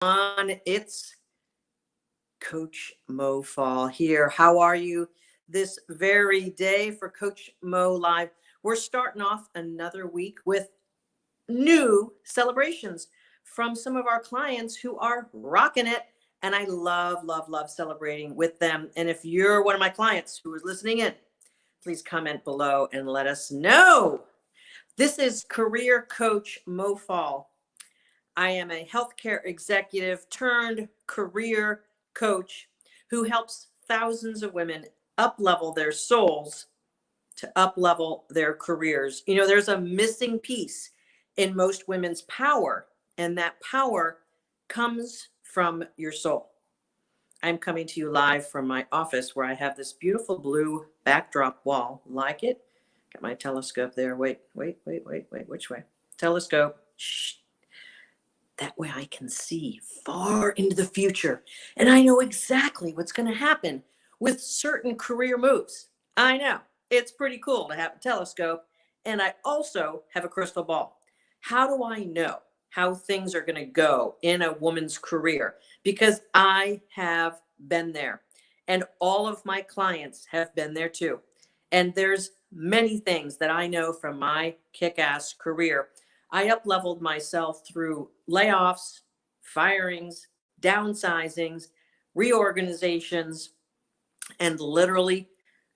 It's Coach Mo Fall here. How are you this very day for Coach Mo Live? We're starting off another week with new celebrations from some of our clients who are rocking it. And I love, love, love celebrating with them. And if you're one of my clients who is listening in, please comment below and let us know. This is Career Coach Mo Fall. I am a healthcare executive turned career coach who helps thousands of women up-level their souls to up-level their careers. You know, there's a missing piece in most women's power, and that power comes from your soul. I'm coming to you live from my office where I have this beautiful blue backdrop wall. Like it? Got my telescope there. Wait. Which way? Telescope. Shh. That way I can see far into the future and I know exactly what's going to happen with certain career moves. I know it's pretty cool to have a telescope, and I also have a crystal ball. How do I know how things are going to go in a woman's career? Because I have been there, and all of my clients have been there too. And there's many things that I know from my kick-ass career. I up-leveled myself through layoffs, firings, downsizings, reorganizations, and literally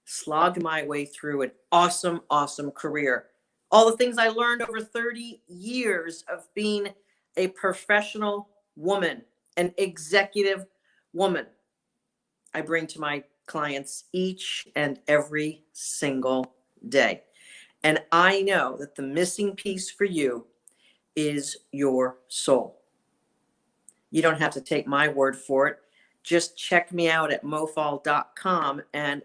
slogged my way through an awesome, awesome career. All the things I learned over 30 years of being a professional woman, an executive woman, I bring to my clients each and every single day. And I know that the missing piece for you is your soul. You don't have to take my word for it. Just check me out at mofall.com and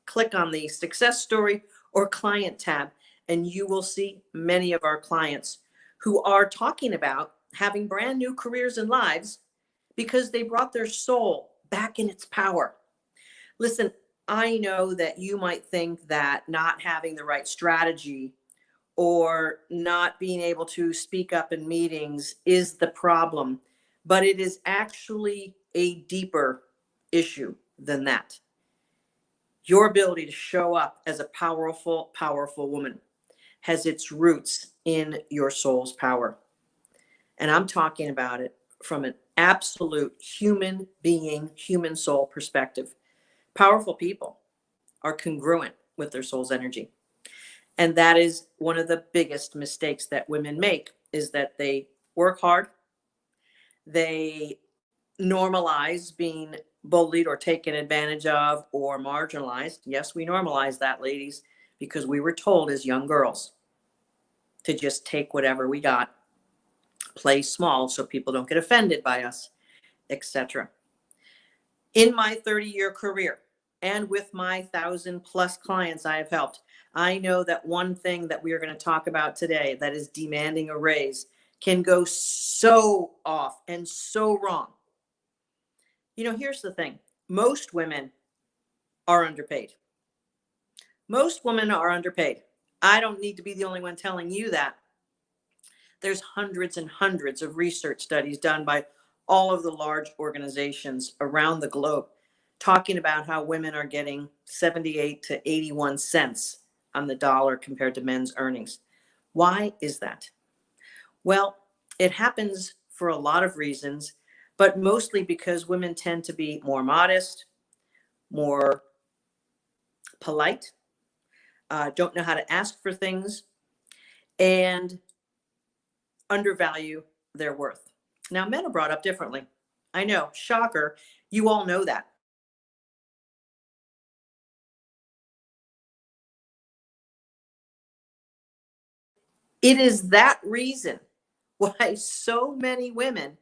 click on the success story or client tab, and you will see many of our clients who are talking about having brand new careers and lives because they brought their soul back in its power. Listen, I know that you might think that not having the right strategy or not being able to speak up in meetings is the problem, but it is actually a deeper issue than that. Your ability to show up as a powerful, powerful woman has its roots in your soul's power. And I'm talking about it from an absolute human being, human soul perspective. Powerful people are congruent with their soul's energy. And that is one of the biggest mistakes that women make, is that they work hard. They normalize being bullied or taken advantage of or marginalized. Yes, we normalize that, ladies, because we were told as young girls to just take whatever we got, play small so people don't get offended by us, etc. In my 30-year career and with my 1,000+ clients I have helped, I know that one thing that we are going to talk about today that is demanding a raise can go so off and so wrong. You know, here's the thing. Most women are underpaid. Most women are underpaid. I don't need to be the only one telling you that. There's hundreds and hundreds of research studies done by all of the large organizations around the globe talking about how women are getting 78 to 81 cents on the dollar compared to men's earnings. Why is that? Well, it happens for a lot of reasons, but mostly because women tend to be more modest, more polite, don't know how to ask for things, and undervalue their worth. Now, men are brought up differently. I know, shocker, you all know that. It is that reason why so many women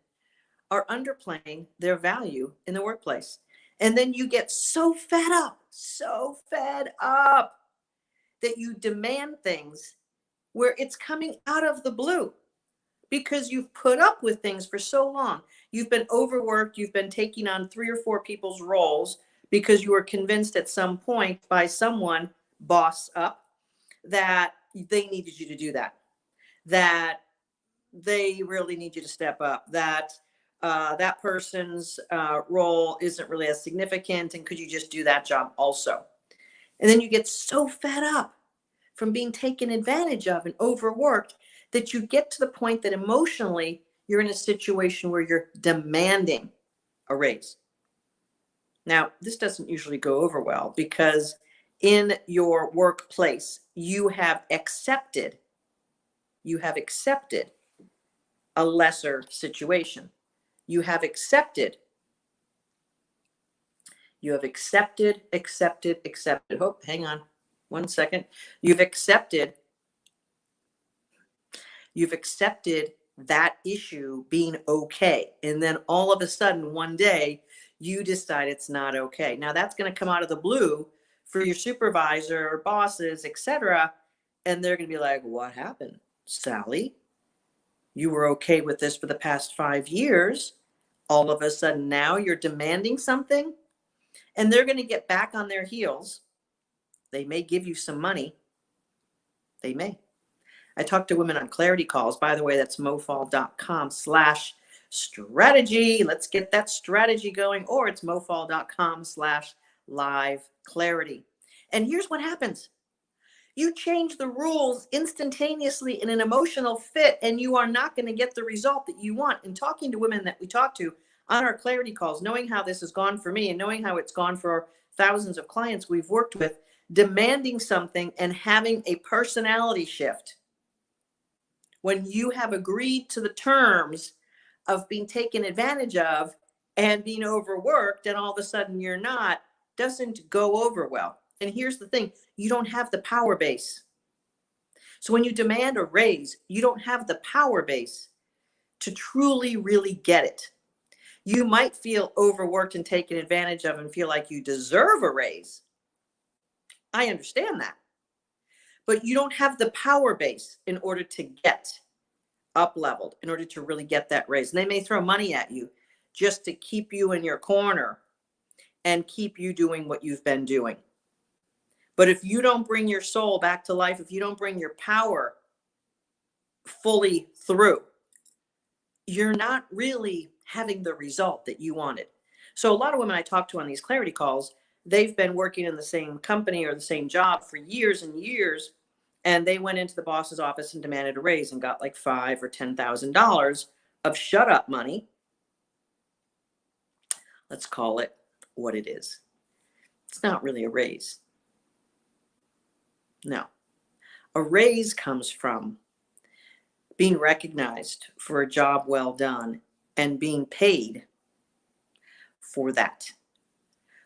are underplaying their value in the workplace. And then you get so fed up that you demand things where it's coming out of the blue because you've put up with things for so long. You've been overworked. You've been taking on 3 or 4 people's roles because you were convinced at some point by someone, boss up, that they needed you to do that, that they really need you to step up, that that person's role isn't really as significant, and could you just do that job also? And then you get so fed up from being taken advantage of and overworked that you get to the point that emotionally you're in a situation where you're demanding a raise. Now, this doesn't usually go over well because in your workplace, you have accepted a lesser situation. You have accepted, accepted. Oh, hang on one second. You've accepted that issue being okay. And then all of a sudden, one day, you decide it's not okay. Now, that's going to come out of the blue for your supervisor or bosses, etc. And they're going to be like, what happened, Sally? You were okay with this for the past 5 years. All of a sudden, now you're demanding something. And they're going to get back on their heels. They may give you some money. They may. I talk to women on clarity calls. By the way, that's mofall.com/strategy. Let's get that strategy going. Or it's mofall.com/live clarity. And here's what happens. You change the rules instantaneously in an emotional fit, and you are not going to get the result that you want. And talking to women that we talk to on our clarity calls, knowing how this has gone for me and knowing how it's gone for thousands of clients we've worked with, demanding something and having a personality shift. When you have agreed to the terms of being taken advantage of and being overworked, and all of a sudden you're not, doesn't go over well. And here's the thing, you don't have the power base. So when you demand a raise, you don't have the power base to truly, really get it. You might feel overworked and taken advantage of and feel like you deserve a raise. I understand that. But you don't have the power base in order to get up leveled, in order to really get that raise. And they may throw money at you just to keep you in your corner and keep you doing what you've been doing. But if you don't bring your soul back to life, if you don't bring your power fully through, you're not really having the result that you wanted. So a lot of women I talk to on these clarity calls, they've been working in the same company or the same job for years and years, and they went into the boss's office and demanded a raise and got like $5,000 or $10,000 of shut up money. Let's call it what it is. It's not really a raise. No. A raise comes from being recognized for a job well done and being paid for that.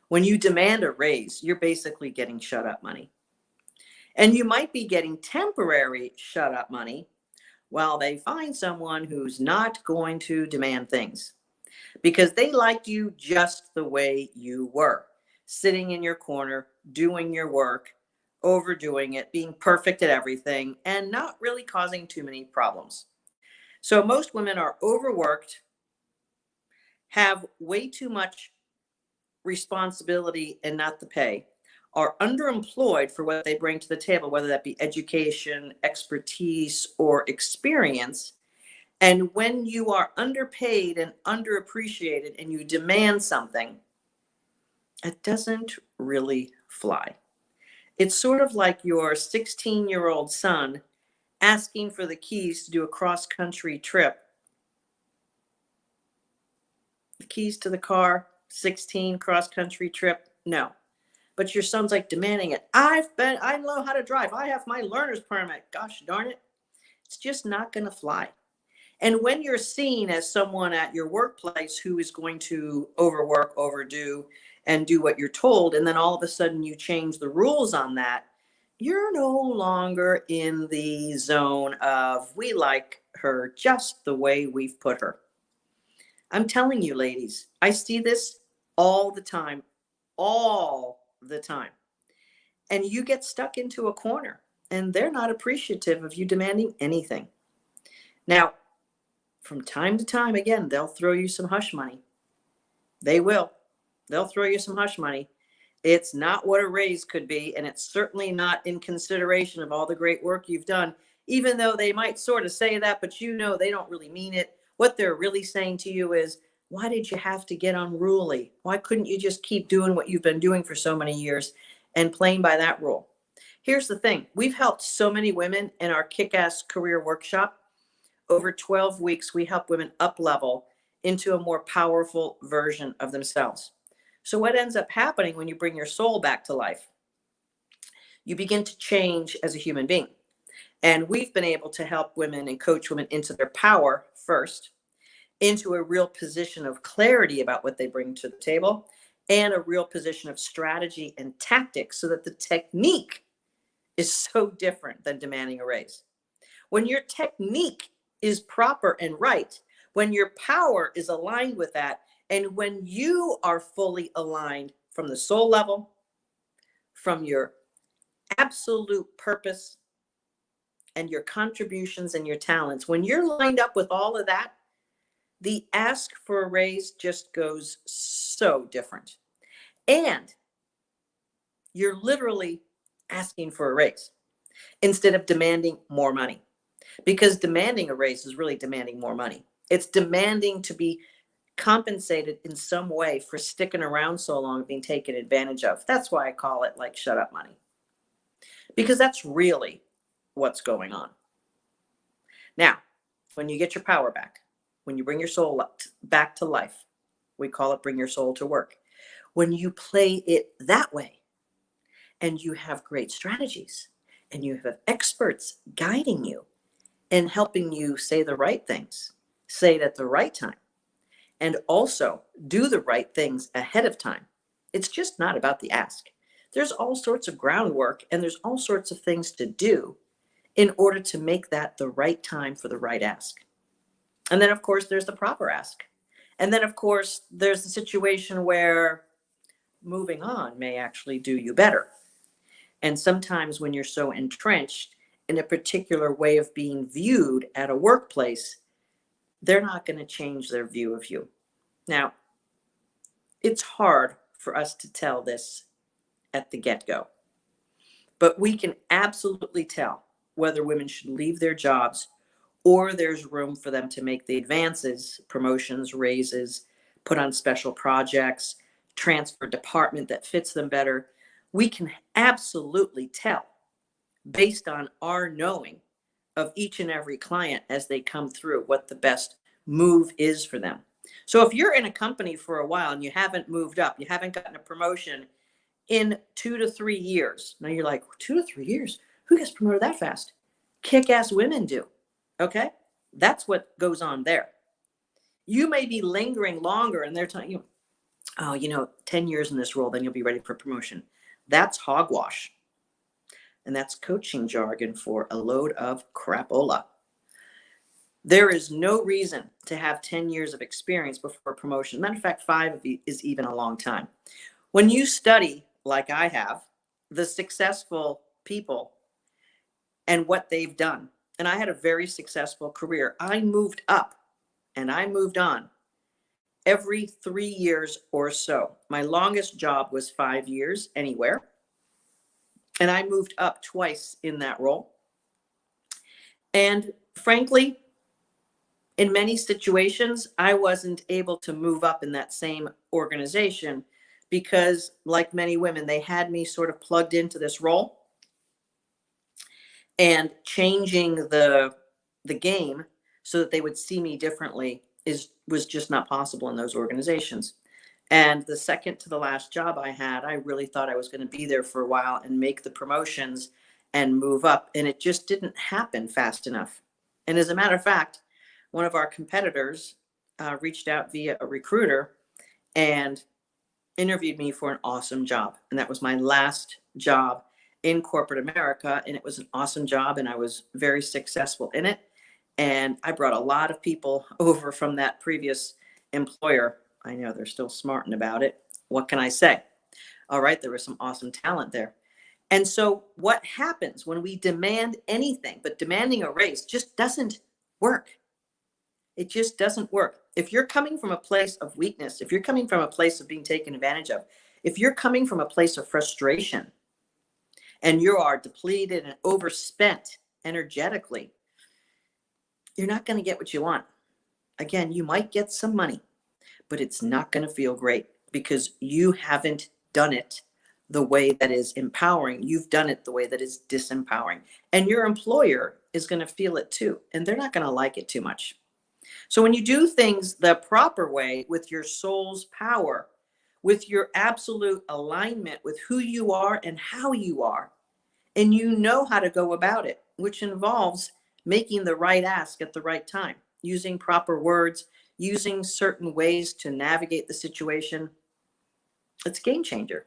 When you demand a raise, you're basically getting shut up money. And you might be getting temporary shut up money while they find someone who's not going to demand things because they liked you just the way you were, sitting in your corner, doing your work, overdoing it, being perfect at everything, and not really causing too many problems. So most women are overworked, have way too much responsibility and not the pay, are underemployed for what they bring to the table, whether that be education, expertise, or experience. And when you are underpaid and underappreciated and you demand something, it doesn't really fly. It's sort of like your 16-year-old son asking for the keys to do a cross-country trip. The keys to the car, 16, cross-country trip, no. But your son's like demanding it. I know how to drive. I have my learner's permit. Gosh darn it. It's just not going to fly. And when you're seen as someone at your workplace who is going to overwork, overdo, and do what you're told, and then all of a sudden you change the rules on that, you're no longer in the zone of we like her just the way we've put her. I'm telling you, ladies, I see this all the time, And you get stuck into a corner and they're not appreciative of you demanding anything. Now, from time to time, again, they'll throw you some hush money. They will. They'll throw you some hush money. It's not what a raise could be, and it's certainly not in consideration of all the great work you've done, even though they might sort of say that, but you know they don't really mean it. What they're really saying to you is, why did you have to get unruly? Why couldn't you just keep doing what you've been doing for so many years and playing by that rule? Here's the thing. We've helped so many women in our kick-ass career workshop. Over 12 weeks, we help women up level into a more powerful version of themselves. So what ends up happening when you bring your soul back to life? You begin to change as a human being. And we've been able to help women and coach women into their power first, into a real position of clarity about what they bring to the table, and a real position of strategy and tactics so that the technique is so different than demanding a raise. When your technique is proper and right, when your power is aligned with that, and when you are fully aligned from the soul level, from your absolute purpose and your contributions and your talents, when you're lined up with all of that, the ask for a raise just goes so different. And you're literally asking for a raise instead of demanding more money, because demanding a raise is really demanding more money. It's demanding to be compensated in some way for sticking around so long and being taken advantage of. That's why I call it like shut up money, because that's really what's going on. Now, when you get your power back, when you bring your soul back to life, we call it bring your soul to work. When you play it that way and you have great strategies and you have experts guiding you and helping you say the right things, say it at the right time, and also do the right things ahead of time. It's just not about the ask. There's all sorts of groundwork and there's all sorts of things to do in order to make that the right time for the right ask. And then, of course, there's the proper ask. And then, of course, there's the situation where moving on may actually do you better. And sometimes when you're so entrenched in a particular way of being viewed at a workplace, they're not going to change their view of you. Now, it's hard for us to tell this at the get-go, but we can absolutely tell whether women should leave their jobs or there's room for them to make the advances, promotions, raises, put on special projects, transfer department that fits them better. We can absolutely tell based on our knowing of each and every client as they come through what the best move is for them. So if you're in a company for a while and you haven't moved up, you haven't gotten a promotion in 2 to 3 years. Now you're like, 2 to 3 years? Who gets promoted that fast? Kick-ass women do. Okay? That's what goes on there. You may be lingering longer and they're telling you, oh, 10 years in this role, then you'll be ready for promotion. That's hogwash. And that's coaching jargon for a load of crapola. There is no reason to have 10 years of experience before promotion. Matter of fact, 5 is even a long time. When you study, like I have, the successful people and what they've done, and I had a very successful career. I moved up and I moved on every 3 years or so. My longest job was 5 years anywhere. And I moved up twice in that role. And frankly, in many situations, I wasn't able to move up in that same organization because, like many women, they had me sort of plugged into this role. And changing the game so that they would see me differently was just not possible in those organizations. And the second to the last job I had, I really thought I was going to be there for a while and make the promotions and move up. And it just didn't happen fast enough. And as a matter of fact, one of our competitors reached out via a recruiter and interviewed me for an awesome job. And that was my last job in corporate America. And it was an awesome job. And I was very successful in it. And I brought a lot of people over from that previous employer. I know they're still smarting about it. What can I say? All right, there was some awesome talent there. And so what happens when we demand anything, but demanding a raise just doesn't work. It just doesn't work. If you're coming from a place of weakness, if you're coming from a place of being taken advantage of, if you're coming from a place of frustration and you are depleted and overspent energetically, you're not going to get what you want. Again, you might get some money, but it's not going to feel great because you haven't done it the way that is empowering. You've done it the way that is disempowering. And your employer is going to feel it too, and they're not going to like it too much. So when you do things the proper way with your soul's power, with your absolute alignment with who you are and how you are, and you know how to go about it, which involves making the right ask at the right time, using proper words, using certain ways to navigate the situation, it's a game changer.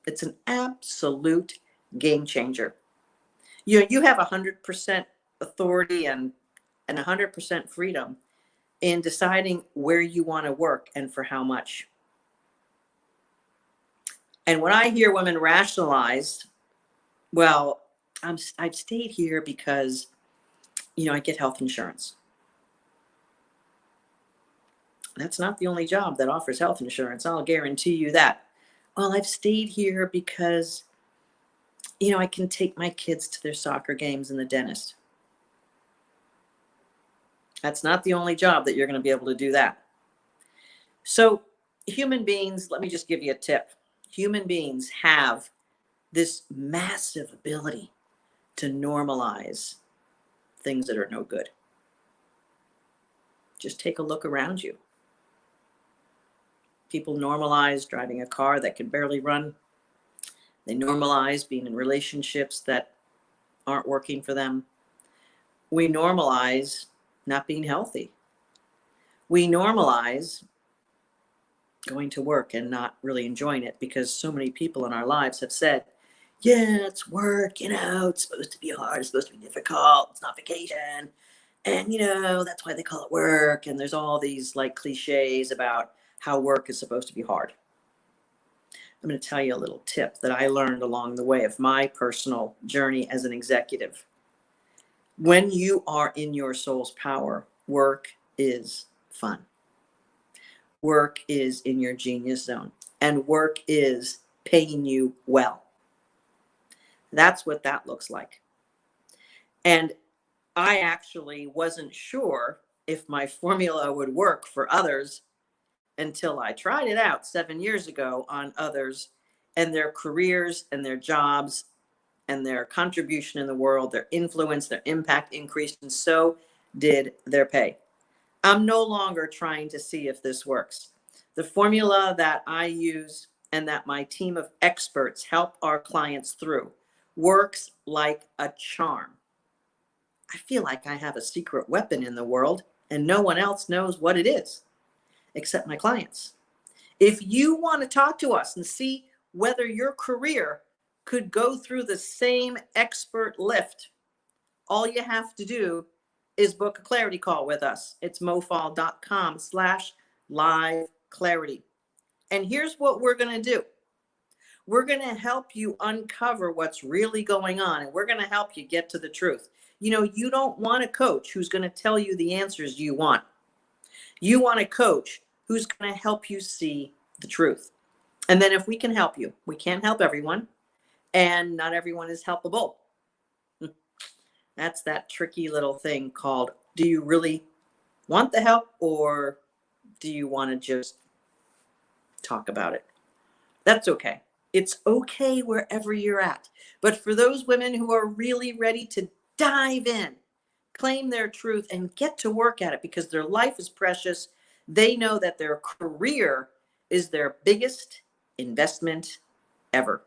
It's an absolute game changer. You have 100% authority and 100% freedom in deciding where you want to work and for how much. And when I hear women rationalize, well, I've stayed here because, I get health insurance. That's not the only job that offers health insurance. I'll guarantee you that. Well, I've stayed here because, I can take my kids to their soccer games and the dentist. That's not the only job that you're going to be able to do that. So human beings, let me just give you a tip. Human beings have this massive ability to normalize things that are no good. Just take a look around you. People normalize driving a car that can barely run. They normalize being in relationships that aren't working for them. We normalize not being healthy. We normalize going to work and not really enjoying it because so many people in our lives have said, yeah, it's work, it's supposed to be hard, it's supposed to be difficult, it's not vacation. And, that's why they call it work. And there's all these like cliches about how work is supposed to be hard. I'm going to tell you a little tip that I learned along the way of my personal journey as an executive. When you are in your soul's power, work is fun. Work is in your genius zone, and work is paying you well. That's what that looks like. And I actually wasn't sure if my formula would work for others until I tried it out 7 years ago on others and their careers and their jobs and their contribution in the world, their influence, their impact increased, and so did their pay. I'm no longer trying to see if this works. The formula that I use and that my team of experts help our clients through works like a charm. I feel like I have a secret weapon in the world and no one else knows what it is except my clients. If you want to talk to us and see whether your career could go through the same expert lift, all you have to do is book a clarity call with us. It's mofall.com/live clarity. And here's what we're going to do. We're going to help you uncover what's really going on, and we're going to help you get to the truth. You don't want a coach who's going to tell you the answers you want. You want a coach who's going to help you see the truth. And then if we can help you, we can't help everyone, and not everyone is helpable. That's that tricky little thing called, do you really want the help or do you want to just talk about it? That's okay. It's okay wherever you're at. But for those women who are really ready to dive in, claim their truth, and get to work at it because their life is precious, they know that their career is their biggest investment ever.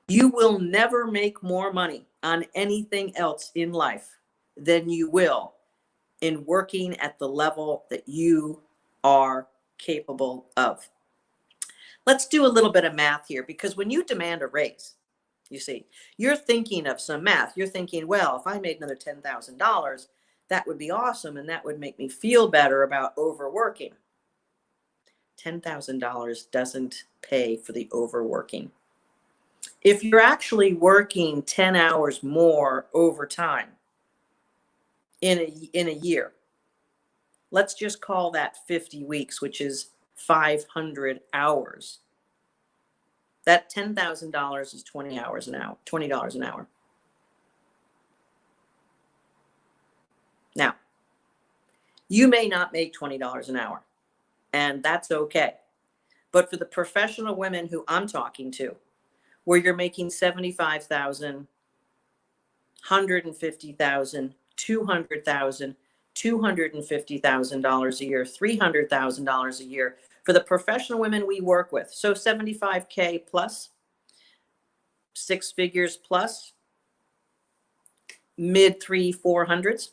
You will never make more money on anything else in life than you will in working at the level that you are capable of. Let's do a little bit of math here, because when you demand a raise, you see, you're thinking of some math. You're thinking, well, if I made another $10,000, that would be awesome, and that would make me feel better about overworking. $10,000 doesn't pay for the overworking. If you're actually working 10 hours more overtime in a year, let's just call that 50 weeks, which is 500 hours. That $10,000 is $20 an hour. Now, You may not make $20 an hour, and that's okay. But for the professional women who I'm talking to, where you're making 75,000, 150,000, 200,000, $250,000 a year, $300,000 a year for the professional women we work with. So 75K plus, 6 figures plus, mid 400s.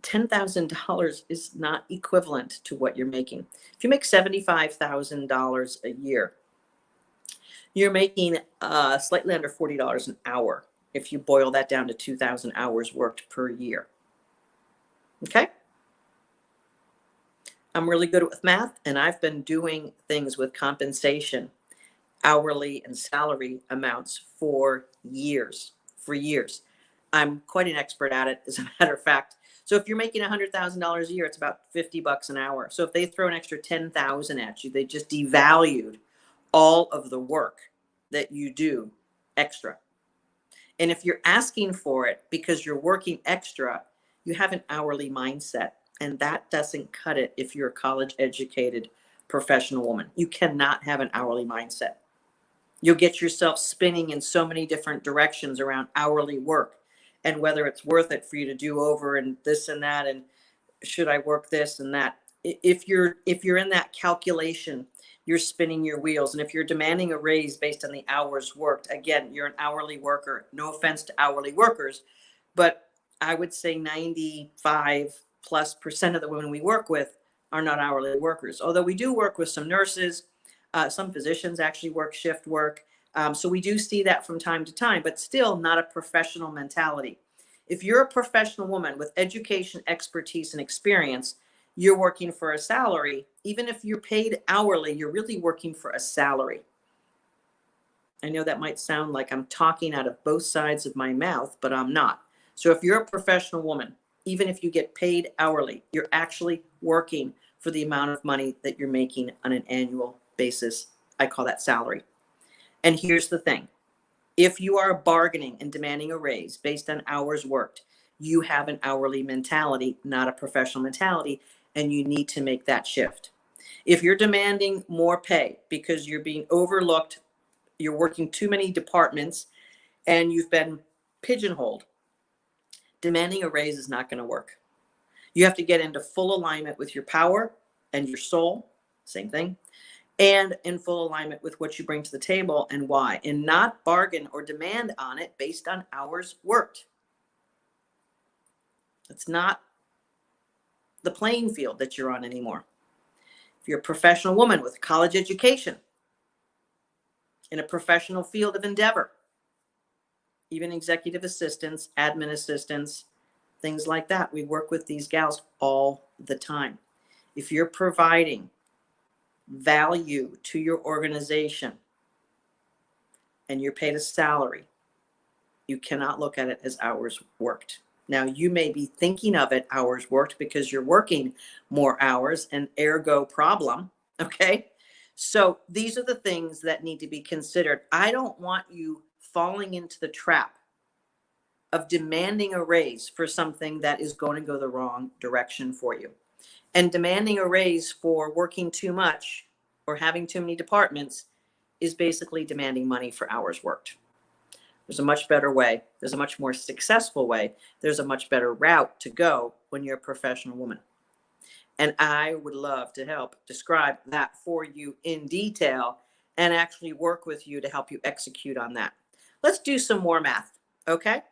$10,000 is not equivalent to what you're making. If you make $75,000 a year, you're making slightly under $40 an hour if you boil that down to 2,000 hours worked per year. Okay? I'm really good with math, and I've been doing things with compensation, hourly and salary amounts for years. I'm quite an expert at it, as a matter of fact. So if you're making $100,000 a year, it's about $50 an hour. So if they throw an extra 10,000 at you, they just devalued all of the work that you do extra. And if you're asking for it because you're working extra, you have an hourly mindset. And that doesn't cut it if you're a college educated professional woman. You cannot have an hourly mindset. You'll get yourself spinning in so many different directions around hourly work and whether it's worth it for you to do over and this and that, and should I work this and that. If you're in that calculation, you're spinning your wheels. And if you're demanding a raise based on the hours worked, again, you're an hourly worker. No offense to hourly workers, but I would say 95+% of the women we work with are not hourly workers. Although we do work with some nurses, some physicians actually work shift work. So we do see that from time to time, but still not a professional mentality. If you're a professional woman with education, expertise, and experience, you're working for a salary. Even if you're paid hourly, you're really working for a salary. I know that might sound like I'm talking out of both sides of my mouth, but I'm not. So if you're a professional woman, even if you get paid hourly, you're actually working for the amount of money that you're making on an annual basis. I call that salary. And here's the thing. If you are bargaining and demanding a raise based on hours worked, you have an hourly mentality, not a professional mentality, and you need to make that shift. If you're demanding more pay because you're being overlooked, you're working too many departments, and you've been pigeonholed, demanding a raise is not going to work. You have to get into full alignment with your power and your soul, same thing, and in full alignment with what you bring to the table and why, and not bargain or demand on it based on hours worked. It's not the playing field that you're on anymore. If you're a professional woman with college education in a professional field of endeavor, even executive assistants, admin assistants, things like that, we work with these gals all the time. If you're providing value to your organization and you're paid a salary, you cannot look at it as hours worked. Now, you may be thinking of it hours worked because you're working more hours, and ergo problem. Okay. So these are the things that need to be considered. I don't want you falling into the trap of demanding a raise for something that is going to go the wrong direction for you. And demanding a raise for working too much or having too many departments is basically demanding money for hours worked. There's a much better way. There's a much more successful way. There's a much better route to go when you're a professional woman. And I would love to help describe that for you in detail and actually work with you to help you execute on that. Let's do some more math, okay?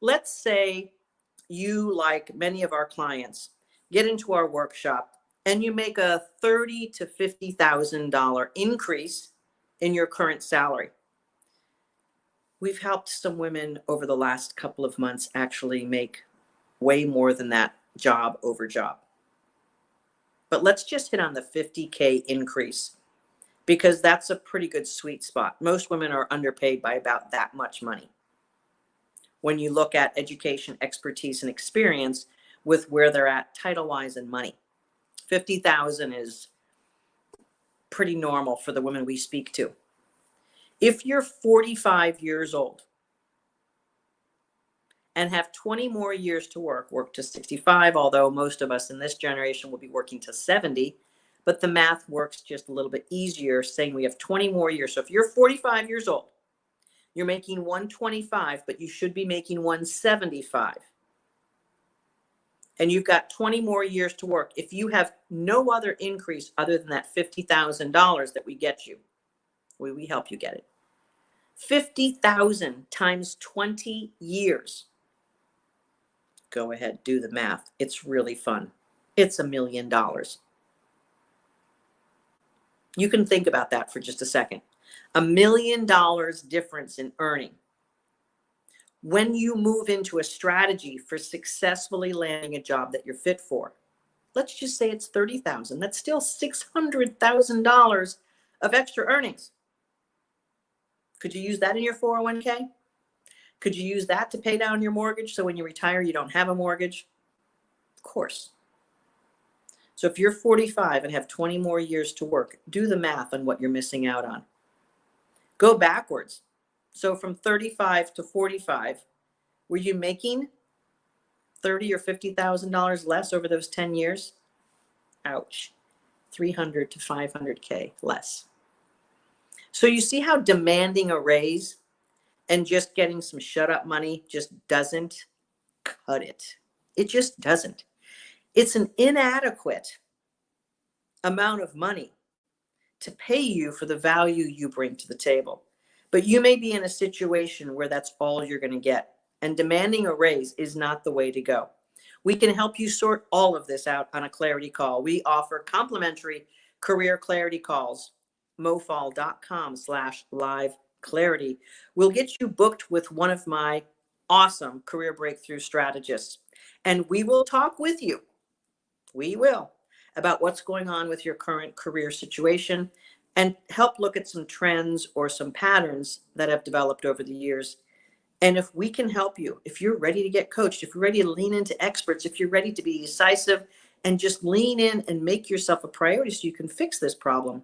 Let's say you, like many of our clients, get into our workshop and you make a $30,000 to $50,000 increase in your current salary. We've helped some women over the last couple of months actually make way more than that job over job. But let's just hit on the 50K increase because that's a pretty good sweet spot. Most women are underpaid by about that much money when you look at education, expertise, and experience with where they're at title-wise and money. 50,000 is pretty normal for the women we speak to. If you're 45 years old and have 20 more years to work to 65, although most of us in this generation will be working to 70. But the math works just a little bit easier, saying we have 20 more years. So if you're 45 years old, you're making 125, but you should be making 175. And you've got 20 more years to work. If you have no other increase other than that $50,000 that we get you, we help you get it. 50,000 times 20 years. Go ahead, do the math. It's really fun. It's $1 million. You can think about that for just a second. $1 million difference in earning. When you move into a strategy for successfully landing a job that you're fit for, let's just say it's 30,000. That's still $600,000 of extra earnings. Could you use that in your 401k? Could you use that to pay down your mortgage so when you retire, you don't have a mortgage? Of course. So if you're 45 and have 20 more years to work, do the math on what you're missing out on. Go backwards. So from 35 to 45, were you making $30,000 or $50,000 less over those 10 years? Ouch. 300 to 500K less. So you see how demanding a raise and just getting some shut up money just doesn't cut it. It just doesn't. It's an inadequate amount of money to pay you for the value you bring to the table. But you may be in a situation where that's all you're going to get. And demanding a raise is not the way to go. We can help you sort all of this out on a clarity call. We offer complimentary career clarity calls. mofall.com/live clarity. We'll get you booked with one of my awesome career breakthrough strategists. And we will talk with you. We will about what's going on with your current career situation and help look at some trends or some patterns that have developed over the years. And if we can help you, if you're ready to get coached, if you're ready to lean into experts, if you're ready to be decisive and just lean in and make yourself a priority so you can fix this problem,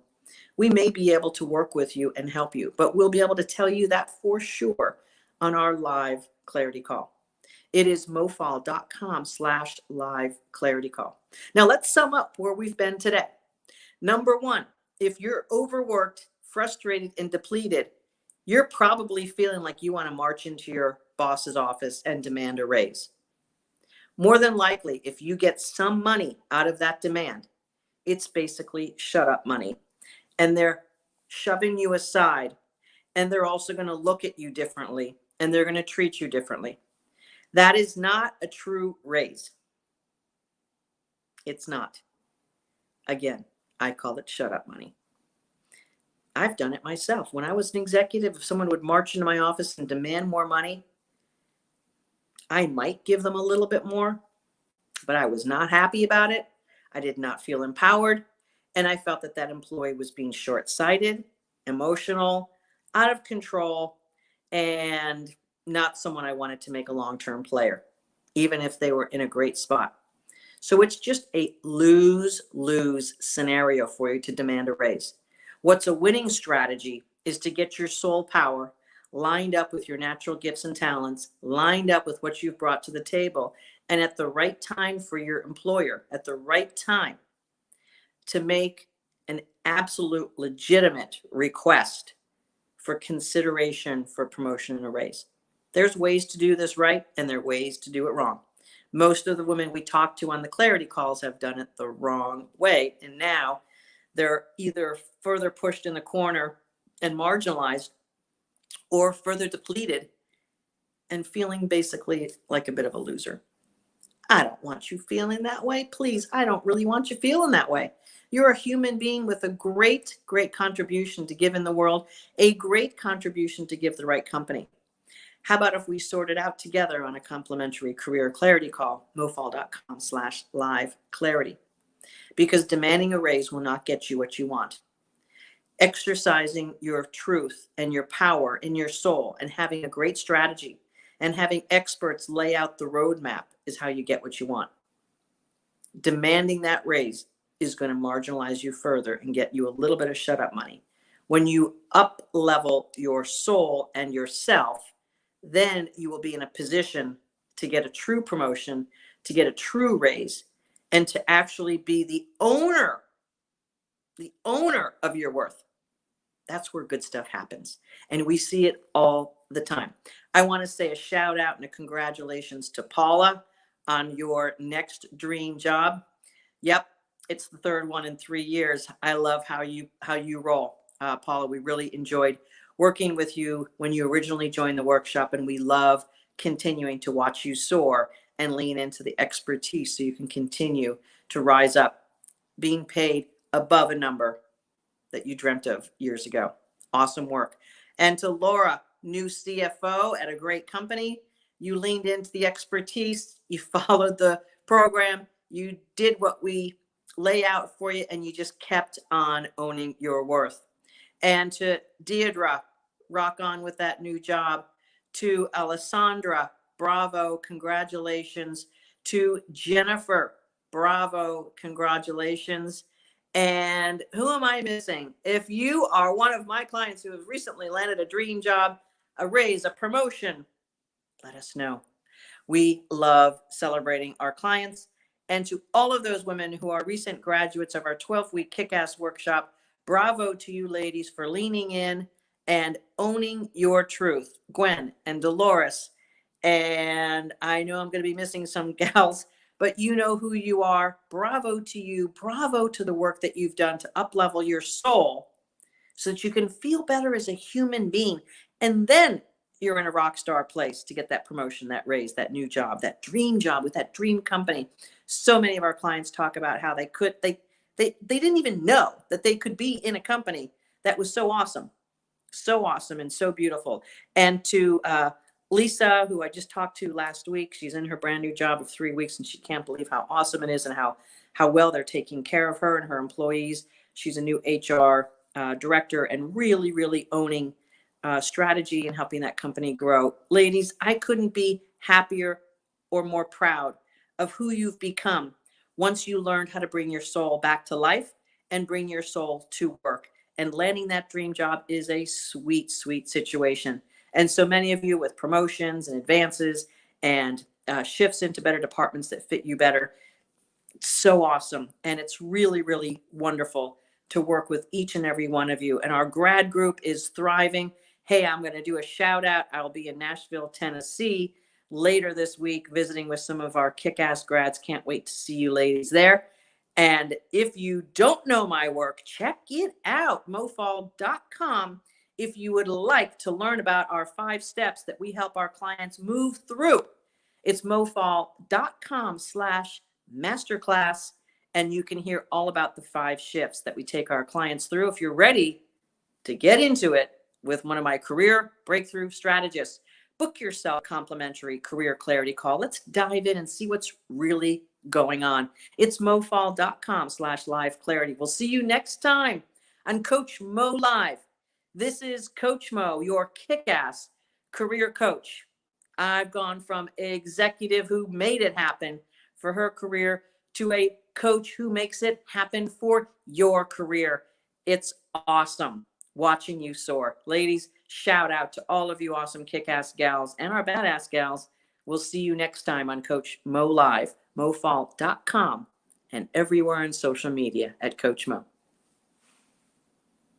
we may be able to work with you and help you. But we'll be able to tell you that for sure on our live clarity call. It is mofall.com/live clarity call. Now let's sum up where we've been today. Number one, if you're overworked, frustrated, and depleted, you're probably feeling like you want to march into your boss's office and demand a raise. More than likely, if you get some money out of that demand, it's basically shut up money. And they're shoving you aside. And they're also going to look at you differently. And they're going to treat you differently. That is not a true raise. It's not. Again, I call it shut up money. I've done it myself. When I was an executive, if someone would march into my office and demand more money, I might give them a little bit more, but I was not happy about it. I did not feel empowered. And I felt that that employee was being short-sighted, emotional, out of control, and not someone I wanted to make a long-term player, even if they were in a great spot. So it's just a lose-lose scenario for you to demand a raise. What's a winning strategy is to get your soul power lined up with your natural gifts and talents, lined up with what you've brought to the table, and at the right time for your employer, at the right time, to make an absolute legitimate request for consideration for promotion and a raise. There's ways to do this right, and there are ways to do it wrong. Most of the women we talk to on the clarity calls have done it the wrong way, and now they're either further pushed in the corner and marginalized or further depleted and feeling basically like a bit of a loser. I don't want you feeling that way. Please, I don't really want you feeling that way. You're a human being with a great, great contribution to give in the world, a great contribution to give the right company. How about if we sort it out together on a complimentary career clarity call, mofall.com/live clarity? Because demanding a raise will not get you what you want. Exercising your truth and your power in your soul and having a great strategy and having experts lay out the roadmap is how you get what you want. Demanding that raise is going to marginalize you further and get you a little bit of shut up money. When you up level your soul and yourself, then you will be in a position to get a true promotion, to get a true raise, and to actually be the owner of your worth. That's where good stuff happens. And we see it all the time. I want to say a shout out and a congratulations to Paula on your next dream job. Yep, it's the third one in 3 years. I love how you roll, Paula. We really enjoyed working with you when you originally joined the workshop, and we love continuing to watch you soar and lean into the expertise so you can continue to rise up, being paid above a number that you dreamt of years ago. Awesome work. And to Laura, new CFO at a great company, you leaned into the expertise, you followed the program, you did what we lay out for you, and you just kept on owning your worth. And to Deidre, rock on with that new job. To Alessandra, bravo, congratulations. To Jennifer, bravo, congratulations. And who am I missing? If you are one of my clients who have recently landed a dream job, a raise, a promotion, let us know. We love celebrating our clients. And to all of those women who are recent graduates of our 12-week kick-ass workshop, bravo to you ladies for leaning in and owning your truth. Gwen and Dolores, and I know I'm going to be missing some gals, but you know who you are. Bravo to you. Bravo to the work that you've done to up-level your soul so that you can feel better as a human being. And then you're in a rock star place to get that promotion, that raise, that new job with that dream company. So many of our clients talk about how they didn't even know that they could be in a company that was so awesome and so beautiful. And to Lisa, who I just talked to last week, she's in her brand new job of 3 weeks, and she can't believe how awesome it is and how well they're taking care of her and her employees. She's a new HR director and really, really owning strategy and helping that company grow. Ladies, I couldn't be happier or more proud of who you've become once you learned how to bring your soul back to life and bring your soul to work. And landing that dream job is a sweet, sweet situation. And so many of you with promotions and advances and shifts into better departments that fit you better. It's so awesome. And it's really, really wonderful to work with each and every one of you. And our grad group is thriving. Hey, I'm going to do a shout out. I'll be in Nashville, Tennessee later this week, visiting with some of our kick-ass grads. Can't wait to see you ladies there. And if you don't know my work, check it out, mofall.com, if you would like to learn about our 5 steps that we help our clients move through. It's mofall.com/masterclass, and you can hear all about the 5 shifts that we take our clients through if you're ready to get into it with one of my career breakthrough strategists. Book yourself a complimentary career clarity call. Let's dive in and see what's really going on. It's mofall.com/live clarity. We'll see you next time on Coach Mo Live. This is Coach Mo, your kick-ass career coach. I've gone from an executive who made it happen for her career to a coach who makes it happen for your career. It's awesome watching you soar. Ladies, shout out to all of you awesome kick-ass gals and our badass gals. We'll see you next time on Coach Mo Live, mofall.com, and everywhere on social media at Coach Mo.